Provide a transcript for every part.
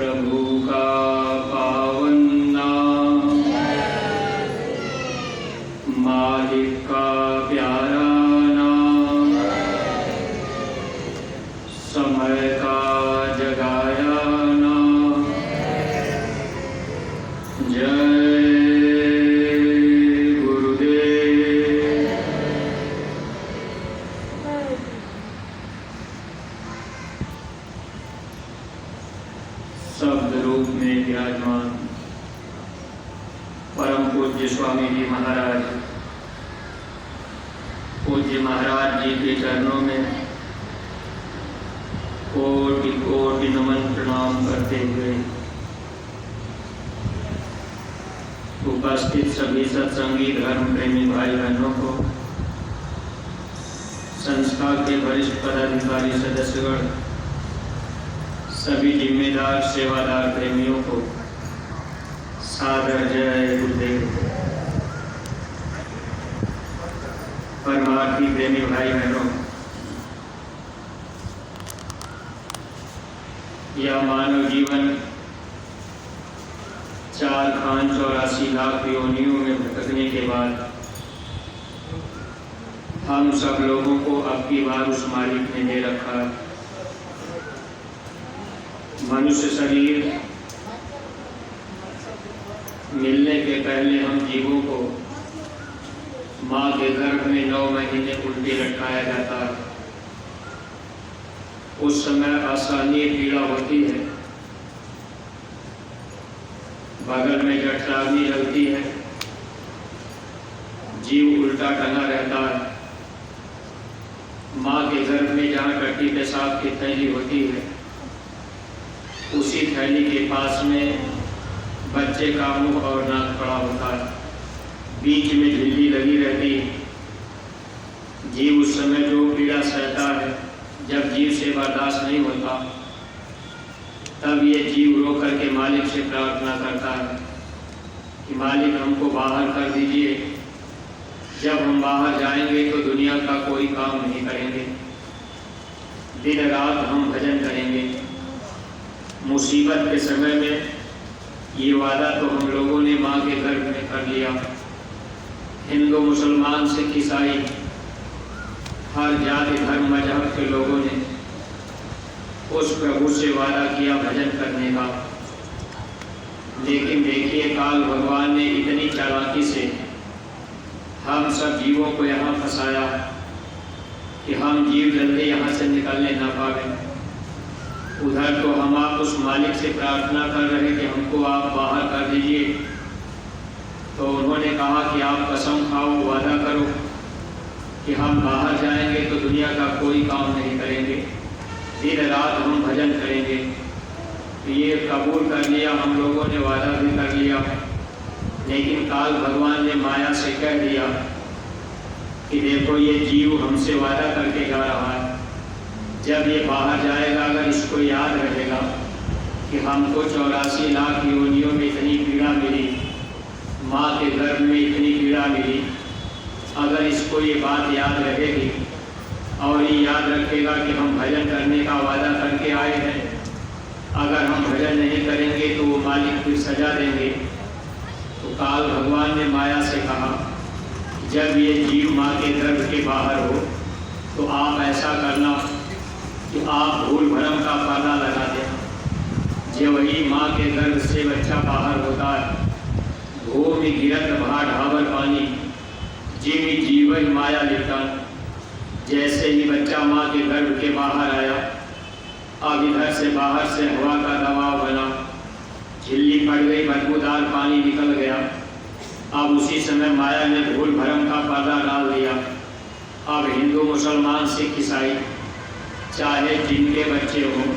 प्रभु का पावन नाम, मालिक का प्यारा नाम, समय का जगाया नाम। जय गुरुदेव। शब्द रूप में विराजमान परम पूज्य स्वामी जी महाराज, पूज्य महाराज जी के चरणों में कोटि कोटि नमन प्रणाम करते हुए उपस्थित सभी सत्संगी धर्म प्रेमी भाई बहनों को, संस्था के वरिष्ठ पदाधिकारी सदस्यगण, सभी जिम्मेदार सेवादार प्रेमियों को सादर जय गुरुदेव। परमार्थी प्रेमी भाई बहनों, यह मानव जीवन 4,84 लाख योनियों में भटकने के बाद हम सब लोगों को अब की बार उस मालिक ने दे रखा। मनुष्य शरीर मिलने के पहले हम जीवों को माँ के गर्भ में 9 महीने उल्टी लटकाया जाता है। उस समय असहनीय पीड़ा होती है, बगल में जठराग्नि जलती है, जीव उल्टा टंगा रहता है। माँ के गर्भ में जहाँ टट्टी पेशाब की थैली होती है, उसी थैली के पास में बच्चे का मुंह और नाक पड़ा होता है, बीच में झिल्ली लगी रहती है। जीव उस समय जो पीड़ा सहता है, जब जीव से बर्दाश्त नहीं होता, तब ये जीव रो करके मालिक से प्रार्थना करता है कि मालिक हमको बाहर कर दीजिए। जब हम बाहर जाएंगे तो दुनिया का कोई काम नहीं करेंगे, दिन रात हम भजन करेंगे। मुसीबत के समय में ये वादा तो हम लोगों ने माँ के गर्भ में कर लिया। हिंदू, मुसलमान, सिख, ईसाई, हर जाति धर्म मजहब के लोगों ने उस प्रभु से वादा किया भजन करने का। लेकिन देखिए, काल भगवान ने इतनी चालाकी से हम सब जीवों को यहाँ फंसाया कि हम जीव जल्दी यहाँ से निकलने ना पावे। उधर तो हम आप उस मालिक से प्रार्थना कर रहे कि हमको आप बाहर कर दीजिए, तो उन्होंने कहा कि आप कसम खाओ, वादा करो कि हम बाहर जाएंगे तो दुनिया का कोई काम नहीं करेंगे, दिन रात हम भजन करेंगे। ये कबूल कर लिया, हम लोगों ने वादा भी कर लिया। लेकिन काल भगवान ने माया से कह दिया कि देखो, ये जीव हमसे वादा करके जा रहा है, जब ये बाहर जाएगा, अगर इसको याद रहेगा कि हमको 84 लाख योनियों में इतनी पीड़ा मिली, माँ के गर्भ में इतनी पीड़ा मिली, अगर इसको ये बात याद रहेगी और ये याद रखेगा कि हम भजन करने का वादा करके आए हैं, अगर हम भजन नहीं करेंगे तो वो मालिक फिर सजा देंगे। तो काल भगवान ने माया से कहा, जब ये जीव माँ के गर्भ के बाहर हो तो आप ऐसा करना कि आप भूल भरम का पर्दा लगा दें। जो वही माँ के गर्भ से बच्चा बाहर होता है, भूमि गिरत भा ढाबर पानी, जीवी जीवन माया लिपटन। जैसे ही बच्चा माँ के गर्भ के बाहर आया, अब इधर से बाहर से हवा का दबाव बना, झिल्ली पड़ गई, बदबूदार पानी निकल गया। अब उसी समय माया ने भूल भरम का पर्दा डाल दिया। अब हिंदू, मुसलमान, सिख, ईसाई, चाहे जिनके बच्चे हों,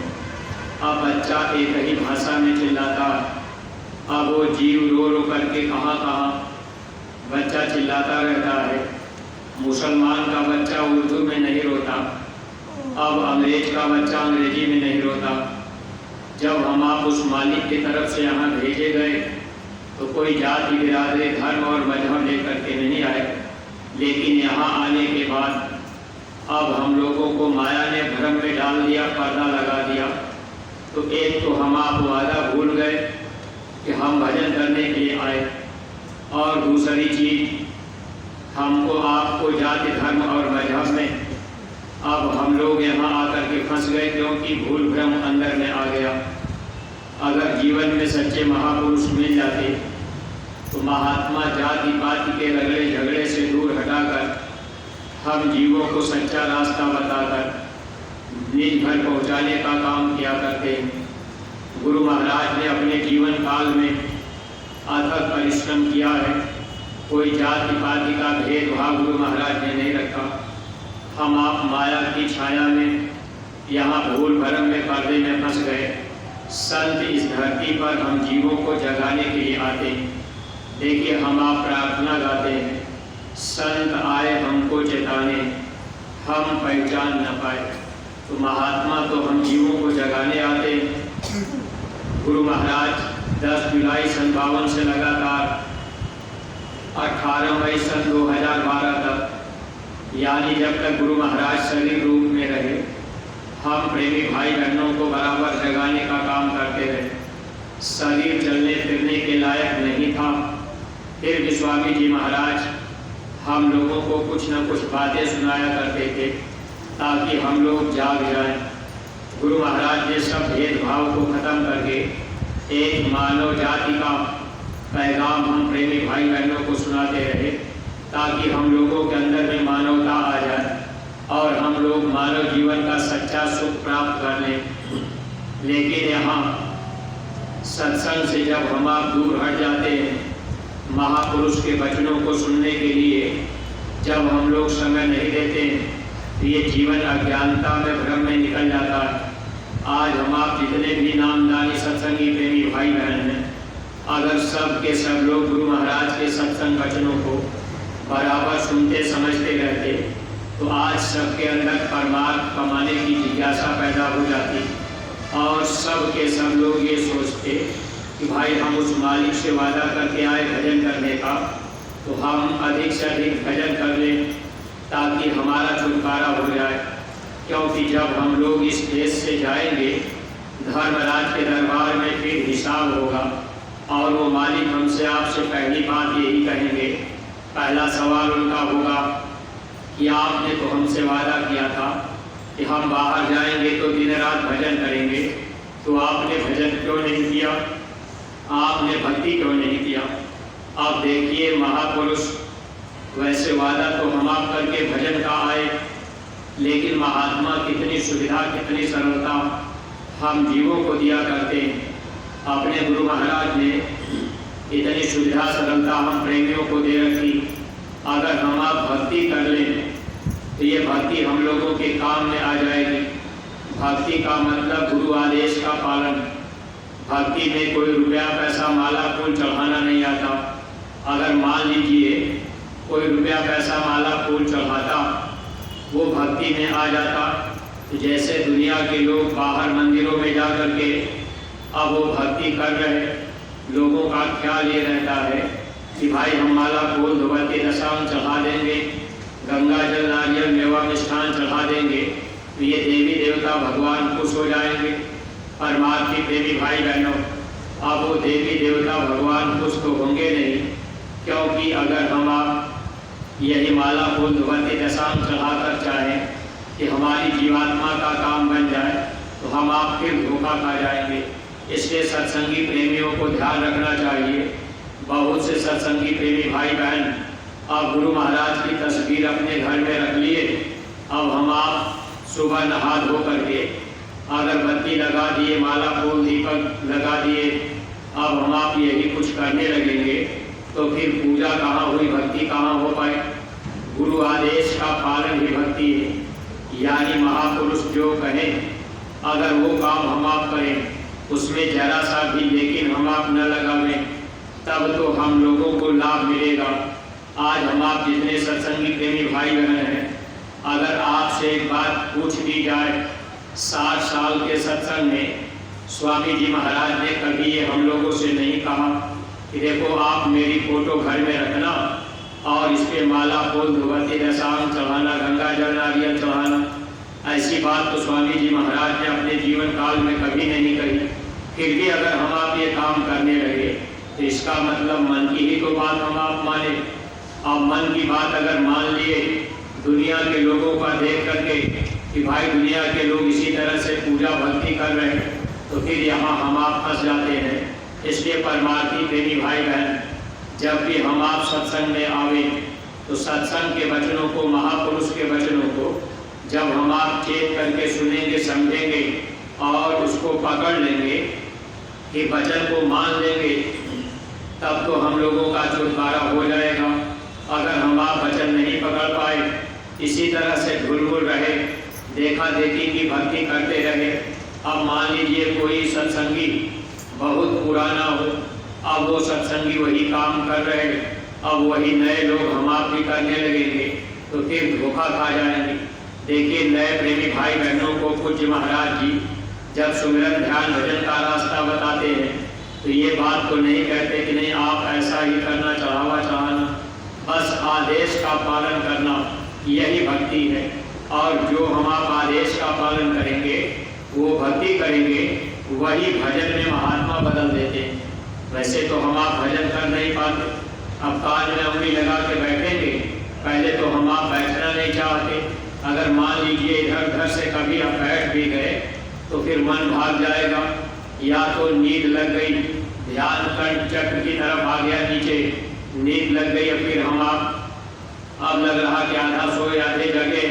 अब बच्चा एक ही भाषा में चिल्लाता है। अब वो जीव रो रो करके कहाँ बच्चा चिल्लाता रहता है। मुसलमान का बच्चा उर्दू में नहीं रोता, अब अंग्रेज का बच्चा अंग्रेजी में नहीं रोता। जब हम आप उस मालिक की तरफ से यहाँ भेजे गए तो कोई जाति, बिरादरी, धर्म और मजहब लेकर के नहीं आए, लेकिन यहाँ आने के बाद अब हम लोगों को माया ने भ्रम में डाल दिया, पर्दा लगा दिया। तो एक तो हम आप वादा भूल गए कि हम भजन करने के लिए आए, और दूसरी चीज हमको आपको जाति धर्म और मजहब में अब हम लोग यहाँ आकर के फंस गए, क्योंकि भूल भ्रम अंदर में आ गया। अगर जीवन में सच्चे महापुरुष मिल जाते तो महात्मा जाति पाति के रगड़े झगड़े से दूर हटाकर हम जीवों को सच्चा रास्ता बताकर निज घर पहुँचाने का काम किया करते। गुरु महाराज ने अपने जीवन काल में अथक परिश्रम किया है। कोई जाति पाति का भेदभाव गुरु महाराज ने नहीं रखा। हम आप माया की छाया में यहाँ भूल भरम में पर्दे में फंस गए। संत इस धरती पर हम जीवों को जगाने के लिए आते हैं। देखिए, हम आप प्रार्थना गाते हैं, संत आए हमको चेताने, हम पहचान न पाए। तो महात्मा तो हम जीवों को जगाने आते हैं। गुरु महाराज 10 जुलाई 1952 से लगातार 18 मई सन 2012 तक, यानी जब तक गुरु महाराज शरीर रूप में रहे, हम प्रेमी भाई बहनों को बराबर जगाने का काम करते रहे। शरीर चलने फिरने के लायक नहीं था, फिर भी स्वामी जी महाराज हम लोगों को कुछ न कुछ बातें सुनाया करते थे ताकि हम लोग जाग जाएं। गुरु महाराज ने सब भेदभाव को खत्म करके एक मानव जाति का पैगाम हम प्रेमी भाई बहनों को सुनाते रहे, ताकि हम लोगों के अंदर में मानवता आ जाए और हम लोग मानव जीवन का सच्चा सुख प्राप्त कर लें। लेकिन यहाँ सत्संग से जब हम आप दूर हट जाते हैं, महापुरुष के वचनों को सुनने के लिए जब हम लोग समय नहीं देते हैं, तो ये जीवन अज्ञानता में भ्रम में निकल जाता है। आज हम आप जितने भी नामदानी सत्संगी प्रेमी भाई बहन हैं, अगर सब के सब लोग गुरु महाराज के सत्संग वचनों को बराबर सुनते समझते रहते, तो आज सबके अंदर परमार्थ कमाने की जिज्ञासा पैदा हो जाती और सब के सब लोग ये सोचते कि भाई हम उस मालिक से वादा करके आए भजन करने का, तो हम अधिक से अधिक भजन कर लें ताकि हमारा छुटकारा हो जाए। क्योंकि जब हम लोग इस देश से जाएंगे, धर्मराज के दरबार में फिर हिसाब होगा और वो मालिक हमसे आपसे पहली बात यही कहेंगे। पहला सवाल उनका होगा कि आपने तो हमसे वादा किया था कि हम बाहर जाएंगे तो दिन रात भजन करेंगे, तो आपने भजन क्यों नहीं किया, आपने भक्ति क्यों नहीं किया। अब देखिए महापुरुष वैसे वादा तो हम आप करके भजन का आए, लेकिन महात्मा कितनी सुविधा कितनी सरलता हम जीवों को दिया करते हैं। अपने गुरु महाराज ने इतनी सुविधा सरलता हम प्रेमियों को दे रखी। अगर हम आप भक्ति कर लें तो ये भक्ति हम लोगों के काम में आ जाएगी। भक्ति का मतलब गुरु आदेश का पालन। भक्ति में कोई रुपया पैसा माला फूल चढ़ाना नहीं आता। अगर मान लीजिए कोई रुपया पैसा माला फूल चढ़ाता, वो भक्ति में आ जाता, तो जैसे दुनिया के लोग बाहर मंदिरों में जा कर के अब वो भक्ति कर रहे, लोगों का ख्याल ये रहता है कि भाई हम माला फूल धोवती रसाम चढ़ा देंगे, गंगा जल नारियल मेवा मिष्ठान चढ़ा देंगे, तो ये देवी देवता भगवान खुश हो जाएंगे। परमार्थी प्रेमी भाई बहनों, अब वो देवी देवता भगवान खुश तो होंगे नहीं, क्योंकि अगर हम आप यही माला फूल धोवती रसाम चढ़ाकर चाहें कि हमारी जीवात्मा का काम बन जाए, तो हम आप फिर धोखा खा जाएंगे। इसलिए सत्संगी प्रेमियों को ध्यान रखना चाहिए। बहुत से सत्संगी प्रेमी भाई बहन अब गुरु महाराज की तस्वीर अपने घर में रख लिए। अब हम आप सुबह नहा धो करके अगरबत्ती लगा दिए, माला फूल दीपक लगा दिए, अब हम आप यही कुछ करने लगेंगे तो फिर पूजा कहाँ हुई, भक्ति कहाँ हो पाए। गुरु आदेश का पालन ही भक्ति है। यानी महापुरुष जो कहें अगर वो काम हम आप करें, उसमें जरा सा भी लेकिन हम आप न लगावें, तब तो हम लोगों को लाभ मिलेगा। आज हम आप जितने सत्संगी प्रेमी भाई बहन हैं, अगर आपसे एक बात पूछ दी जाए, 60 साल के सत्संग में स्वामी जी महाराज ने कभी ये हम लोगों से नहीं कहा कि देखो आप मेरी फोटो घर में रखना और इस पर माला फूल धोवती रसाम चढ़ाना, गंगा जल नारियल चढ़ाना। ऐसी बात तो स्वामी जी महाराज ने अपने जीवन काल में कभी नहीं कही। फिर भी अगर हम आप ये काम करने लगे तो इसका मतलब मन की ही तो बात हम आप माने। अब मन की बात अगर मान लिए दुनिया के लोगों का देख करके कि भाई दुनिया के लोग इसी तरह से पूजा भक्ति कर रहे हैं, तो फिर यहाँ हम आप फंस जाते हैं। इसलिए परमार्थी प्रेमी भाई बहन, जब भी हम आप सत्संग में आवे तो सत्संग के वचनों को, महापुरुष के वचनों को जब हम आप चेत करके सुनेंगे, समझेंगे और उसको पकड़ लेंगे कि वचन को मान लेंगे, तब तो हम लोगों का छुटकारा हो जाएगा। अगर हम आप वचन नहीं पकड़ पाए, इसी तरह से ढुलमुल रहे, देखा देखी की भक्ति करते रहे। अब मान लीजिए कोई सत्संगी बहुत पुराना हो, अब वो सत्संगी वही काम कर रहे, अब वही नए लोग हम आप भी करने लगेंगे तो फिर धोखा खा जाएंगे। देखिए नए प्रेमी भाई बहनों को पूज्य महाराज जी जब सुमिरन ध्यान भजन का रास्ता बताते हैं तो ये बात तो नहीं कहते कि नहीं आप ऐसा ही करना, चढ़ावा चढ़ाना, बस आदेश का पालन करना यही भक्ति है। और जो हम आप आदेश का पालन करेंगे, वो भक्ति करेंगे, वही भजन में महात्मा बदल देते हैं। वैसे तो हम आप भजन कर नहीं पाते। अब कान में उंगली लगा के बैठेंगे, पहले तो हम आप बैठना नहीं चाहते। अगर मान लीजिए इधर उधर से कभी आप बैठ भी गए तो फिर मन भाग जाएगा, या तो नींद लग गई, ध्यान कंठ चक्र की तरफ आ गया नीचे, नींद लग गई, और फिर हम आप अब लग रहा कि आधा सोए आधे जगे,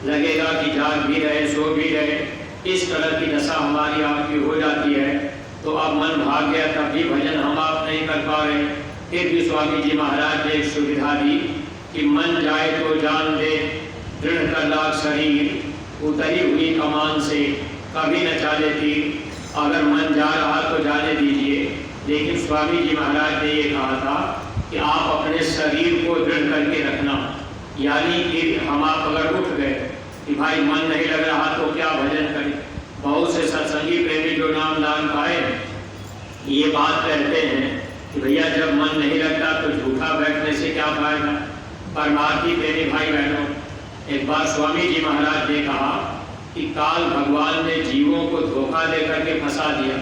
लगेगा कि जाग भी रहे सो भी रहे, इस तरह की दशा हमारी आपकी हो जाती है। तो अब मन भाग गया, तब भी भजन हम आप नहीं कर पा रहे। फिर भी स्वामी जी महाराज ने एक सुविधा दी कि मन जाए तो जान दे, दृढ़ कर लाग शरीर, उतरी हुई कमान से कभी न चाले तीर। अगर मन जा रहा तो जाने दीजिए, लेकिन स्वामी जी महाराज ने ये कहा था कि आप अपने शरीर को दृढ़ करके रखना। यानी कि हम आप अगर उठ गए कि भाई मन नहीं लग रहा तो क्या भजन करें। बहुत से सत्संगी प्रेमी जो नाम दान पाए ये बात कहते हैं कि भैया जब मन नहीं लगता तो झूठा बैठने से क्या फायदा। परमार्थी प्रेमी भाई बहनों, एक बार स्वामी जी महाराज ने कहा कि काल भगवान ने जीवों को धोखा दे करके फंसा दिया।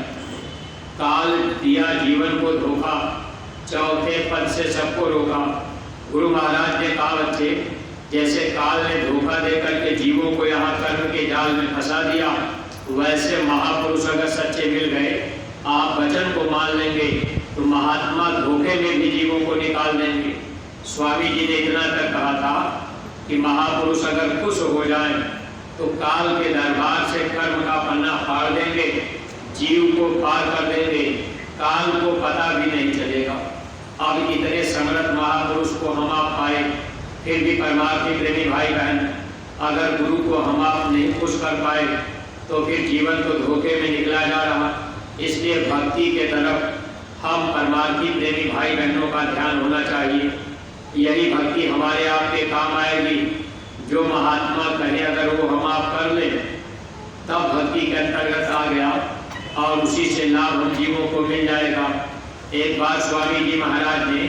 काल दिया जीवन को धोखा, चौथे पद से सबको रोका। गुरु महाराज ने कहा बच्चे, जैसे काल ने धोखा दे करके जीवों को यहाँ कर्म के जाल में फंसा दिया, वैसे महापुरुष अगर सच्चे मिल गए, आप वचन को मान लेंगे तो महात्मा धोखे में भी जीवों को निकाल देंगे। स्वामी जी ने इतना तक कहा था कि महापुरुष अगर खुश हो जाए तो काल के दरबार से कर्म का पन्ना फाड़ देंगे, जीव को पार कर देंगे, काल को पता भी नहीं चलेगा। अब इतने समर्थ महापुरुष को हम आप पाए, फिर भी परमार्थी प्रेमी भाई बहन अगर गुरु को हम आप नहीं खुश कर पाए तो फिर जीवन तो धोखे में निकला जा रहा। इसलिए भक्ति के तरफ हम परमार्थी प्रेमी भाई बहनों का ध्यान होना चाहिए। यही भक्ति हमारे आपके काम आएगी। जो महात्मा कहे अगर वो हम आप कर लें तब भक्ति के अंतर्गत आ गया और उसी से लाभ हम जीवों को मिल जाएगा। एक बार स्वामी जी महाराज ने,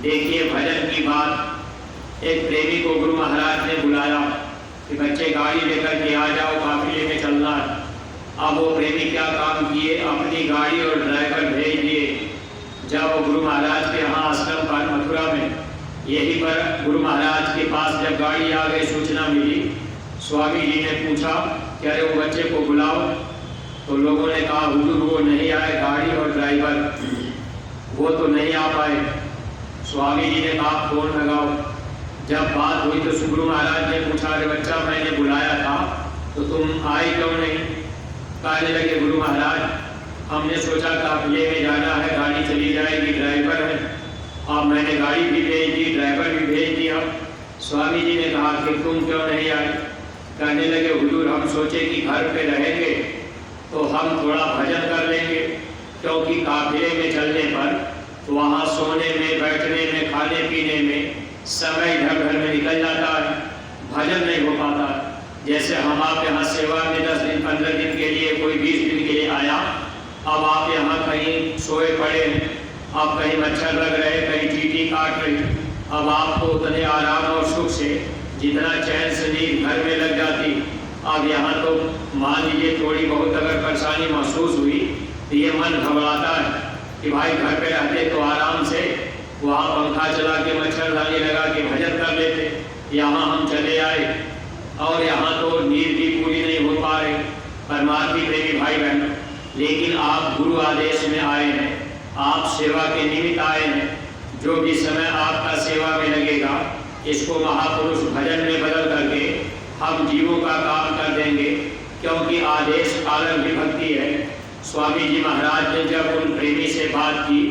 देखिए भजन की बात, एक प्रेमी को गुरु महाराज ने बुलाया कि बच्चे गाड़ी लेकर के आ जाओ, काफिले में चलना है। अब वो प्रेमी क्या काम किए, अपनी गाड़ी और ड्राइवर भेज दिए। जब वो गुरु महाराज के यहाँ आश्रम पर मथुरा में, यहीं पर गुरु महाराज के पास जब गाड़ी आ गई, सूचना मिली, स्वामी जी ने पूछा कि अरे वो बच्चे को बुलाओ। तो लोगों ने कहा हुजूर वो नहीं आए, गाड़ी और ड्राइवर वो तो नहीं आ पाए। स्वामी जी ने कहा फोन लगाओ। जब बात हुई तो गुरु महाराज ने पूछा अरे बच्चा मैंने बुलाया था तो तुम आए क्यों नहीं। कहने लगे गुरु महाराज हमने सोचा काफिले में जाना है, गाड़ी चली जाएगी, ड्राइवर है। अब मैंने गाड़ी भी भेज दी, ड्राइवर भी भेज दिया। स्वामी जी ने कहा कि तुम क्यों नहीं आए। कहने लगे हुजूर हम सोचे कि घर पे रहेंगे तो हम थोड़ा भजन कर लेंगे, क्योंकि काफिले में चलने पर वहाँ सोने में, बैठने में, खाने पीने में समय इधर घर में निकल जाता है, भजन नहीं हो पाता। जैसे हम आप यहाँ सेवा में 10 दिन 15 दिन के लिए, कोई 20 दिन के लिए आया, अब आप यहाँ कहीं सोए पड़े हैं, अब कहीं मच्छर लग रहे, कहीं चींटी काट रही, अब आपको उतने आराम और सुख से जितना चैन से नींद घर में लग जाती, अब यहाँ तो मान लीजिए थोड़ी बहुत अगर परेशानी महसूस हुई तो ये मन घबराता है कि भाई घर पे रहते तो आराम से वहाँ पंखा चला के मच्छरदानी लगा के भजन कर लेते, यहाँ हम चले आए और यहाँ तो नींद भी पूरी नहीं हो पा रही। परमार्थी प्रेमी भाई बहन, लेकिन आप गुरु आदेश में आए हैं, आप सेवा के निमित्त आए हैं। जो भी समय आपका सेवा में लगेगा इसको महापुरुष भजन में बदल करके हम जीवों का काम कर देंगे, क्योंकि आदेश पालन भी भक्ति है। स्वामी जी महाराज ने जब उन प्रेमी से बात की,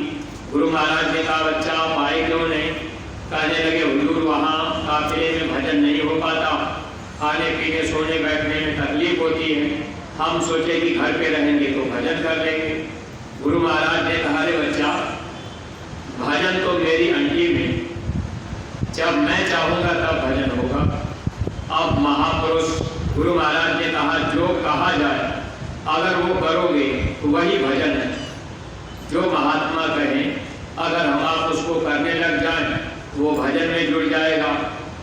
गुरु महाराज ने कहा बच्चा आप आए क्यों नहीं? कहने लगे हुजूर वहाँ काफिले में भजन नहीं हो पाता, खाने पीने सोने बैठने में तकलीफ होती है, हम सोचे कि घर पे रहेंगे तो भजन कर लेंगे। गुरु महाराज ने कहा रे बच्चा भजन तो मेरी अंटी में, जब मैं चाहूँगा तब भजन होगा। अब महापुरुष गुरु महाराज ने कहा जो कहा जाए अगर वो करोगे तो वही भजन है। जो महात्मा कहें अगर हम आप उसको करने लग जाएं वो भजन में जुड़ जाएगा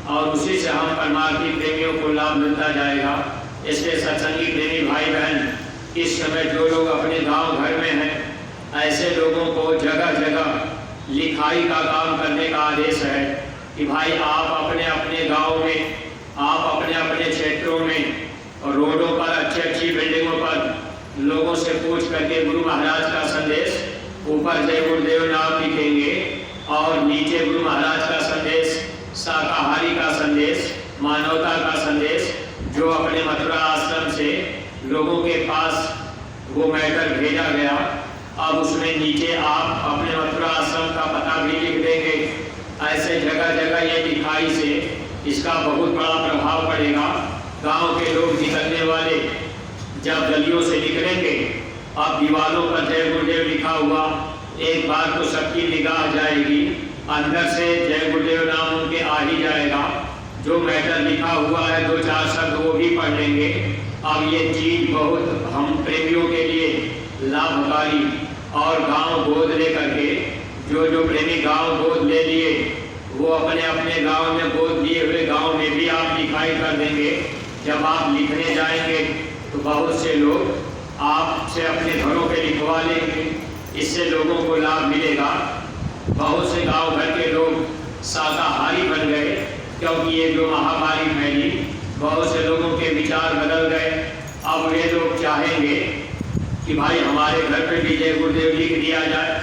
और उसी से हम परमार्थी प्रेमियों को लाभ मिलता जाएगा। इसलिए सत्संगी प्रेमी भाई बहन, इस समय जो लोग अपने गांव घर में हैं ऐसे लोगों को जगह जगह लिखाई का काम करने का आदेश है कि भाई आप अपने अपने गांव में, आप अपने अपने क्षेत्रों में और रोडों पर अच्छी अच्छी बिल्डिंगों पर लोगों से पूछ करके गुरु महाराज का संदेश, ऊपर जय गुरुदेव नाम लिखेंगे और नीचे गुरु महाराज का संदेश, शाकाहारी का संदेश, मानवता का संदेश, जो अपने मथुरा आश्रम से लोगों के पास वो मैटर भेजा गया। अब उसमें नीचे आप अपने मथुरा आश्रम का पता भी लिख देंगे। ऐसे जगह जगह ये लिखाई से इसका बहुत बड़ा प्रभाव पड़ेगा। गांव के लोग निकलने वाले जब गलियों से निकलेंगे, अब दीवारों पर जय गुरुदेव लिखा हुआ एक बार तो सबकी निगाह जाएगी, अंदर से जय गुरुदेव नाम उनके आ ही जाएगा। जो मैटर लिखा हुआ है दो चार शब्द वो भी पढ़ लेंगे। अब ये चीज बहुत हम प्रेमियों के लिए लाभकारी और गांव गोद ले करके जो प्रेमी गांव गोद ले लिए वो अपने अपने गांव में गोद लिए हुए गांव में भी आप लिखाई कर देंगे। जब आप लिखने जाएंगे तो बहुत से लोग आपसे अपने घरों पे लिखवा लेंगे, इससे लोगों को लाभ मिलेगा। बहुत से गांव भर के लोग शाकाहारी बन गए क्योंकि ये जो महामारी फैली, बहुत से लोगों के विचार बदल गए। अब वे लोग चाहेंगे कि भाई हमारे घर पे भी जय गुरुदेव लिख दिया जाए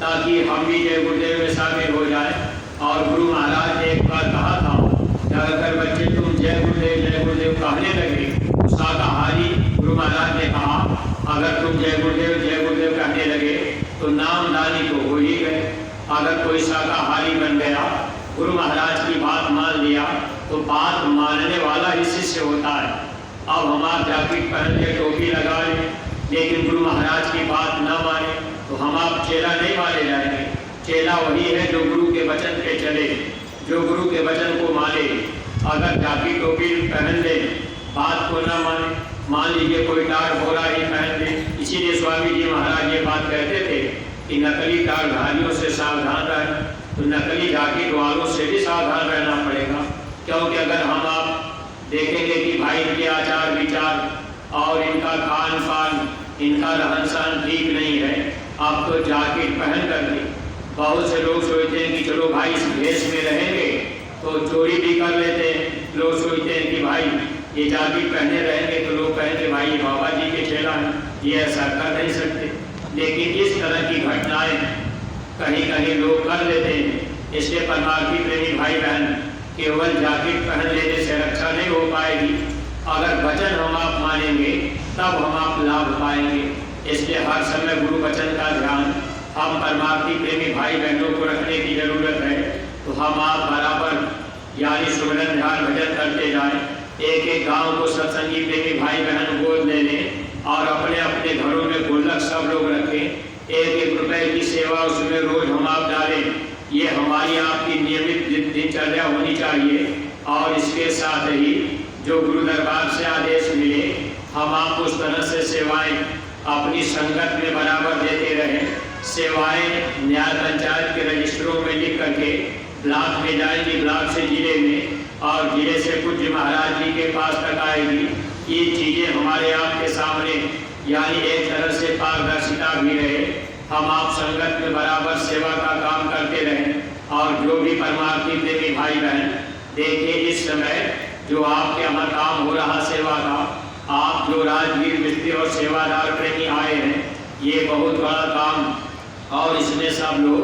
ताकि हम भी जय गुरुदेव में शामिल हो जाए। और गुरु महाराज ने एक बार कहा था कि अगर बच्चे तुम जय गुरुदेव कहने लगे तो शाकाहारी, गुरु महाराज ने कहा अगर तुम जय गुरुदेव कहने लगे तो नामदानी तो हो ही गए। अगर कोई शाकाहारी बन गया, गुरु महाराज की बात मान लिया तो बात मानने वाला ही शिष्य होता है। अब हम आप जैकेट पहन के टोपी लगा लें लेकिन गुरु महाराज की बात न माने तो हम आप चेला नहीं माने जाएंगे। चेला वही है जो गुरु के वचन पे चले, जो गुरु के वचन को माने। अगर जाकी टोपी पहन ले, बात को न माने, मान लीजिए कोई टार भोरा ही पहन ले। इसीलिए स्वामी जी महाराज ये बात कहते थे कि नकली टारधारियों से सावधान रहें, तो नकली जाकेट वालों से भी सावधान रहना पड़ेगा। क्योंकि अगर हम आप देखेंगे कि भाई इनके आचार विचार और इनका खान पान, इनका रहन सहन ठीक नहीं है, अब तो जाकेट पहन कर ले। बहुत से लोग सोचते हैं कि चलो भाई इस भेष में रहेंगे तो चोरी भी कर लेते हैं। लोग सोचते हैं कि भाई ये जाकेट पहने रहेंगे तो लोग कहेंगे भाई बाबा जी के चेला हैं, ये ऐसा कर नहीं सकते। लेकिन इस तरह की घटनाएं कहीं कहीं लोग कर लेते हैं। इसलिए परमार्थी प्रेमी भाई बहन, केवल जाकेट पहन लेने से रक्षा नहीं हो पाएगी। अगर वचन हम आप मानेंगे तब हम आप लाभ पाएंगे। इसलिए हर समय गुरु वचन का ध्यान हम परमार्थी प्रेमी भाई बहनों को रखने की जरूरत है। तो हम आप बराबर यानी सुमिरन ध्यान भजन करते जाएं। एक एक गांव को सत्संगी प्रेमी भाई बहन गोद ले लें और अपने अपने घरों में गुल्लक सब लोग रखें। 1-1 रुपए की सेवा उसमें रोज हम आप डालें। ये हमारी आपकी नियमित दिनचर्या होनी चाहिए। और इसके साथ ही जो गुरु दरबार से आदेश मिले हम आप उस तरह से सेवाएं अपनी संगत में बराबर देते रहें। सेवाएं न्याय पंचायत के रजिस्टरों में लिख करके ब्लॉक में जाएंगी, ब्लॉक से जिले में और जिले से पूज्य महाराज जी के पास तक आएगी। ये चीज़ें हमारे आपके सामने यानी एक तरह से पारदर्शिता भी रहे, हम आप संगत में बराबर सेवा का काम करते रहें। और जो भी परमार्थी प्रेमी भाई बहन देखिए, इस समय जो आपके यहाँ काम हो रहा सेवा का, आप जो राजगीर मिस्त्री और सेवादार प्रेमी आए हैं, ये बहुत बड़ा काम और इसमें सब लोग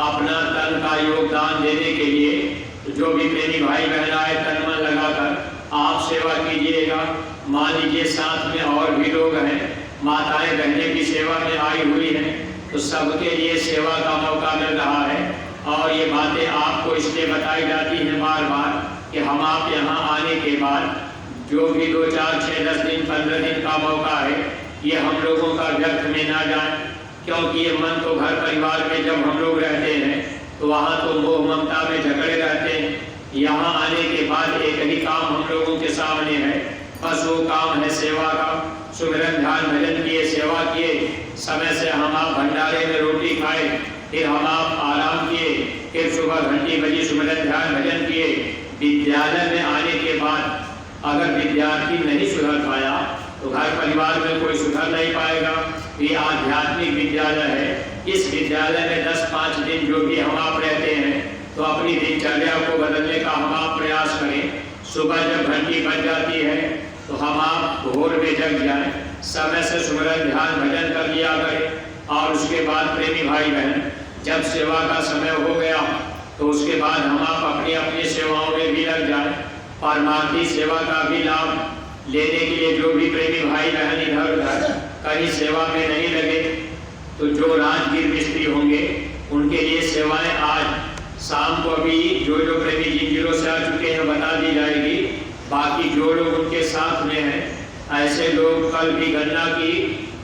अपना तन का योगदान देने के लिए जो भी प्रेमी भाई बहन आए तन मन लगाकर आप सेवा कीजिएगा। मान लीजिए साथ में और भी लोग हैं, माताएं बहनें भी सेवा में आई हुई हैं, तो सबके लिए सेवा का मौका मिल रहा है। और ये बातें आपको इसलिए बताई जाती हैं बार बार कि हम आप यहाँ आने के बाद जो भी 2, 4, 6, 10 दिन 15 दिन का मौका है, ये हम लोगों का व्यर्थ में ना जाए, क्योंकि ये मन तो घर परिवार में जब हम लोग रहते हैं तो वहाँ तो मोह ममता में झगड़े रहते हैं। यहाँ आने के बाद एक ही काम हम लोगों के सामने है, बस वो काम है सेवा का। सुमिरन ध्यान भजन किए, सेवा किए, समय से हम आप भंडारे में रोटी खाए, फिर हम आप आराम किए, फिर सुबह घंटी बजी सुमिरन ध्यान भजन किए। विद्यालय में आने के बाद अगर विद्यार्थी नहीं सुधर पाया तो घर परिवार में कोई सुधर नहीं पाएगा। ये आध्यात्मिक विद्यालय है। इस विद्यालय में 10-5 दिन जो भी हम आप रहते हैं तो अपनी दिनचर्या को बदलने का हम आप प्रयास करें। सुबह जब घंटी बज जाती है तो हम आप भोर में जग जाएं, समय से सुमिरन ध्यान भजन कर लिया करें। और उसके बाद प्रेमी भाई बहन जब सेवा का समय हो गया तो उसके बाद हम आप अपनी अपनी सेवाओं में भी लग जाएं। परमार्थी सेवा का भी लाभ लेने के लिए जो भी प्रेमी भाई बहन इधर उधर कहीं सेवा में नहीं लगे तो जो राजगीर मिस्त्री होंगे उनके लिए सेवाएं आज शाम को अभी जो प्रेमी जिंजीरों से आ चुके हैं बता दी जाएगी। बाकी जो लोग उनके साथ में हैं ऐसे लोग कल भी गन्ना की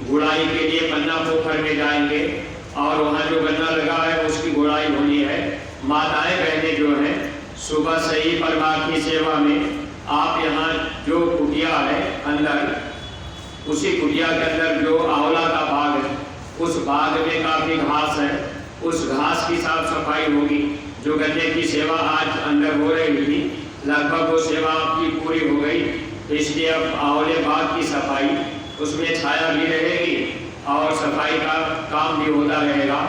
गुड़ाई के लिए पन्ना पोखर में जाएंगे और वहाँ जो गन्ना लगा है उसकी गुड़ाई होनी है। माताएं बहनें जो हैं सुबह से ही परमार्थी सेवा में आप यहाँ जो कुटिया है अंदर, उसी कुटिया के अंदर जो आंवला का बाग है, उस बाग में काफ़ी घास है, उस घास की साफ सफाई होगी। जो गन्ने की सेवा आज अंदर हो रही थी लगभग वो सेवा आपकी पूरी हो गई, तो इसलिए अब आंवले बाग की सफाई, उसमें छाया भी रहेगी और सफाई का काम भी होता रहेगा।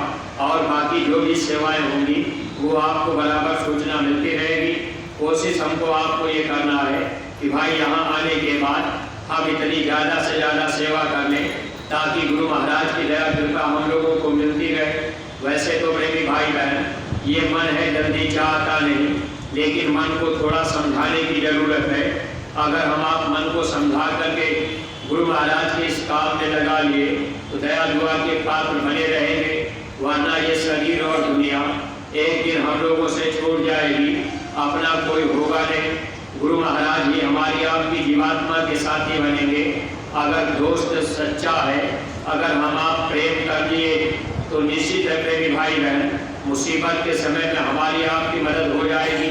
और बाकी जो भी सेवाएं होंगी वो आपको बराबर सूचना मिलती रहेगी। कोशिश हमको आपको ये करना है कि भाई यहाँ आने के बाद हम इतनी ज़्यादा से ज़्यादा सेवा कर लें ताकि गुरु महाराज की दया कृपा हम लोगों को मिलती रहे। वैसे तो प्रेमी भाई बहन ये मन है जल्दी चाहता नहीं, लेकिन मन को थोड़ा समझाने की ज़रूरत है। अगर हम आप मन को समझा करके गुरु महाराज के इस काम में लगा लिए तो दया दुआ के पात्र बने रहेंगे, वरना ये शरीर और दुनिया एक दिन हम लोगों से छूट जाएगी, अपना कोई होगा नहीं। गुरु महाराज ही हमारी आपकी जीवात्मा के साथी बनेंगे। अगर दोस्त सच्चा है, अगर हम आप प्रेम कर लिए तो निश्चित है प्रेमी भाई बहन मुसीबत के समय में हमारी आपकी मदद हो जाएगी।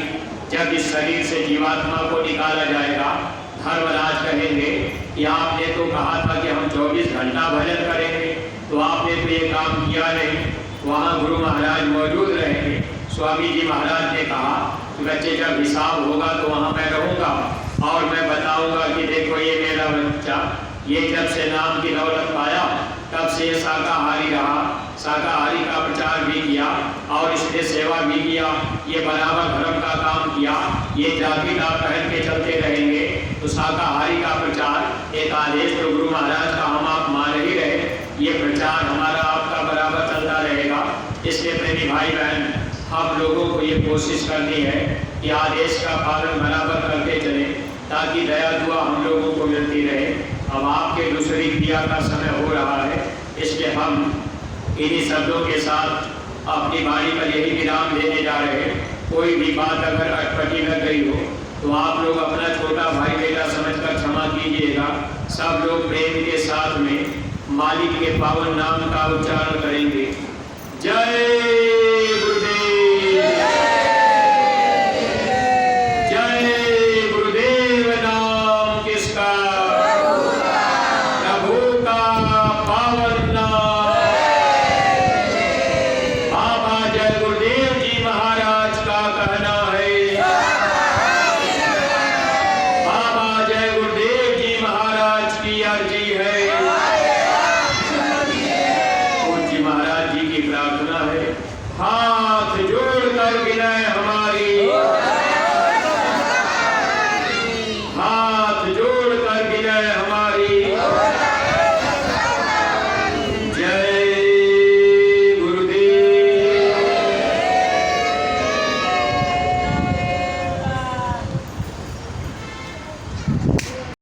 जब इस शरीर से जीवात्मा को निकाला जाएगा धर्मराज कहेंगे कि आपने तो कहा था कि हम 24 घंटा भजन करेंगे, तो आपने तो ये काम किया नहीं। वहाँ गुरु महाराज मौजूद रहेंगे। स्वामी जी महाराज ने कहा कि बच्चे जब हिसाब होगा तो वहाँ मैं रहूँगा और मैं बताऊँगा कि देखो ये मेरा बच्चा ये जब से नाम की दौलत पाया तब से ये शाकाहारी रहा, शाकाहारी का प्रचार भी किया और इसने सेवा भी किया, ये बराबर धर्म का काम किया, ये जाति का पहन के चलते रहेंगे। तो शाकाहारी का प्रचार एक आदेश तो गुरु महाराज का हम आप मान ही रहे, ये प्रचार हमारा आपका बराबर चलता रहेगा। इसलिए प्रेमी भाई बहन हम लोगों को ये कोशिश करनी है कि आदेश का पालन बराबर करते चले ताकि दया दुआ हम लोगों को मिलती रहे। अब आपके दूसरी क्रिया का समय हो रहा है, इसलिए हम इन्हीं शब्दों के साथ अपनी वाणी पर यही विराम देने जा रहे हैं। कोई भी बात अगर अटपटी लग गई हो तो आप लोग अपना छोटा भाई बेटा समझकर क्षमा कीजिएगा। सब लोग प्रेम के साथ में मालिक के पावन नाम का उच्चारण करेंगे। जय